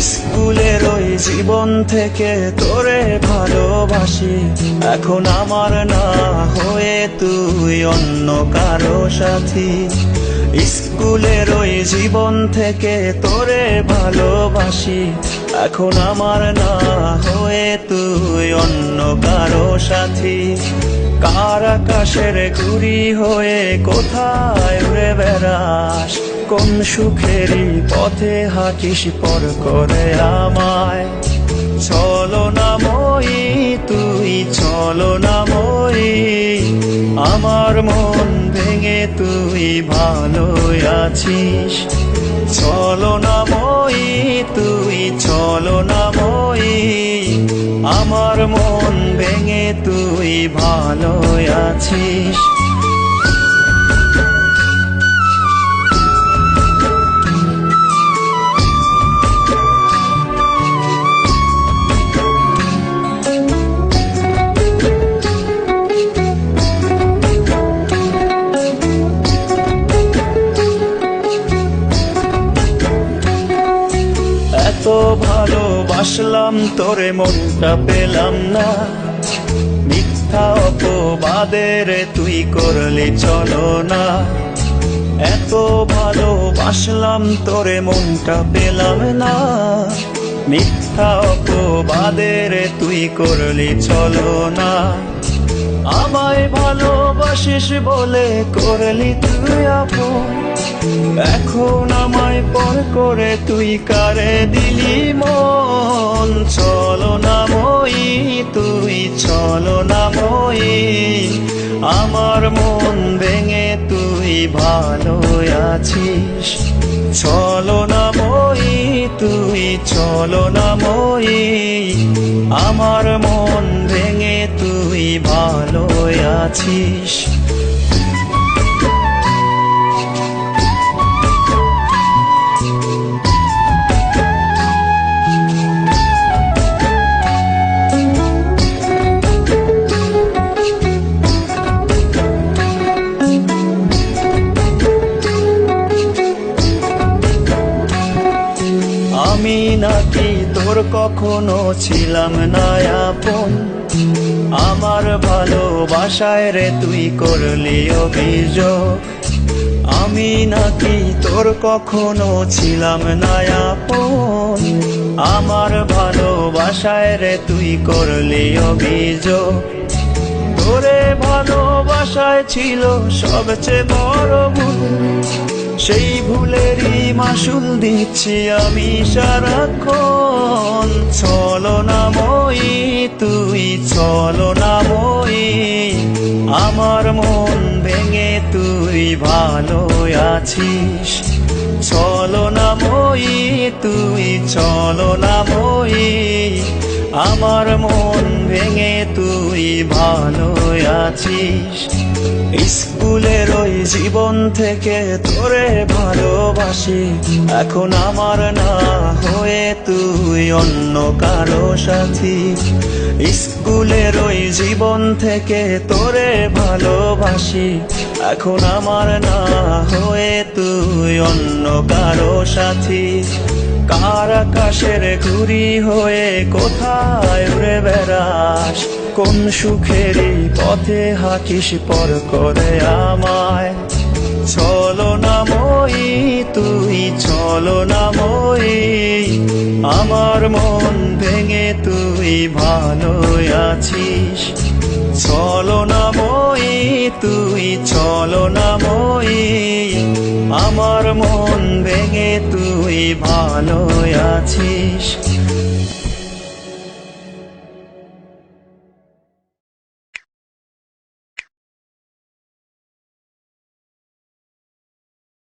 স্কুলের ওই জীবন থেকে তোরে ভালোবাসি, এখন আমার না হয়ে তুই অন্য কারো সাথী। স্কুলের ওই জীবন থেকে তোরে ভালোবাসি, এখন আমার না হয়ে তুই অন্য কারো সাথী। কার আকাশের ঘুড়ি হয়ে কোথায় উড়ে বেড়াস, কোন সুখেরই পথে হাঁটিস পর করে আমায়। ছলনাময়ী তুই ছলনাময়ী, আমার মন ভেঙে তুই ভালো আছিস। ছলনাময়ী তুই ছলনাময়ী, আমার মন ভেঙে তুই ভালো আছিস। এত ভালোবাসলাম তোরে মনটা পেলাম না, মিথ্যা অপবাদের তুই করলি ছলনা। এত ভালোবাসলাম তোরে মনটা পেলাম না, মিথ্যা অপবাদের তুই করলি ছলনা। আমায় ভালোবাসিস বলে করলি তুই আপন, এখন আমায় পর করে তুই কারে দিলি মন। ছলনাময়ী তুই ছলনাময়ী, আমার মন ভেঙে তুই ভালো আছিস। ছলনাময়ী তুই ছলনাময়ী, আমার মন ভেঙে তুই ভালো আছিস। আমি নাকি তোর কখনো ছিলাম না আপন, আমার ভালোবাসায় রে তুই করলি অভিযোগ। আমি নাকি তোর কখনো ছিলাম না আপন, আমার ভালোবাসায় রে তুই করলি অভিযোগ। তোরে ভালোবাসায় ছিল সবচেয়ে বড় ভুল, সেই ভুলেরই মাসুল দিচ্ছি আমি সারাক্ষণ। ছলনাময়ী তুই ছলনাময়ী, আমার মন ভেঙে তুই ভালো আছিস। ছলনাময়ী তুই ছলনাময়ী, আমার মন ভেঙে তুই ভালো আছিস। স্কুলের ওই জীবন থেকে তোরে ভালোবাসি, এখন আমার না হয়ে তুই অন্য কারো সাথী। স্কুলের ওই জীবন থেকে তোরে ভালোবাসি, এখন আমার না হয়ে তুই অন্য কারো সাথী। কার আকাশের ঘুড়ি হয়ে কোথায় উড়ে বেড়াস, কোন সুখেরই পথে হাঁটিস পর করে আমায়। ছলনাময়ী তুই ছলনাময়ী, আমার মন ভেঙে তুই ভালো আছিস। ছলনাময়ী তুই ছলনাময়ী, আমার মন ভেঙে তুই ভালো আছিস।